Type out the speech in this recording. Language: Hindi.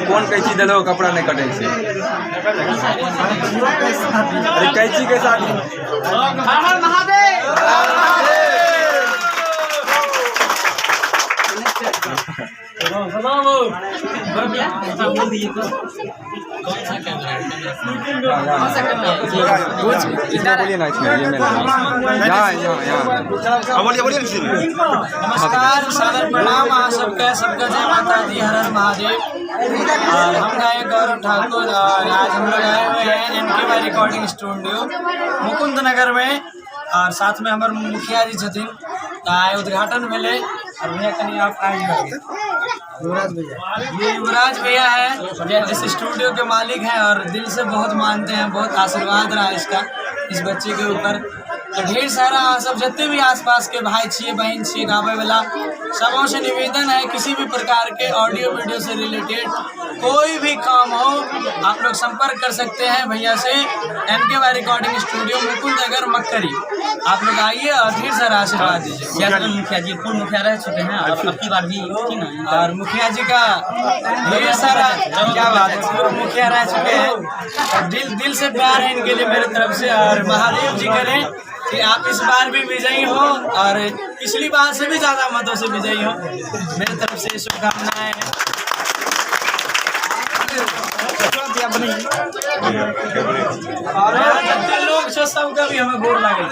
कौन कैची दिलो कपड़ा नहीं कटे से अरे कैची के साथ बोलिए ना इसमें ये मैं नमस्कार, सादर प्रणाम आप सबका जय माता दी, हर हर महादेव। और हम गायक गौरव ठाकुर और आज हम लोग आए हुए हैं NKY रिकॉर्डिंग स्टूडियो मुकुंद नगर में और साथ में हमारे मुखिया जी छथिन उद्घाटन मिले और भैया कहीं आप आए ये युवराज भैया है इस स्टूडियो के मालिक हैं और दिल से बहुत मानते हैं, बहुत आशीर्वाद रहा इसका इस बच्चे के ऊपर। तो ढेर सारा सब जितने भी आसपास के भाई छिए बहन छिए गावे वाला सबों से निवेदन है किसी भी प्रकार के ऑडियो वीडियो से रिलेटेड कोई भी काम हो आप लोग संपर्क कर सकते हैं भैया से। NKY रिकॉर्डिंग स्टूडियो मुकुंद नगर मक्करी, आप लोग आइए और ढेर सारा आशीर्वाद दीजिए। मुखिया जी पूर्व मुखिया रह चुके हैं और अबकी बार भी और मुखिया जी का ढेर सारा क्या बात है, पूर्व मुखिया रह चुके हैं। दिल से प्यार है इनके लिए मेरी तरफ से और महादेव जी करें कि आप इस बार भी विजयी हो और पिछली बार से भी ज़्यादा मतों से विजयी हो, मेरी तरफ से शुभकामनाएं हैं। और जितने लोग सबका भी हमें गोर लगे।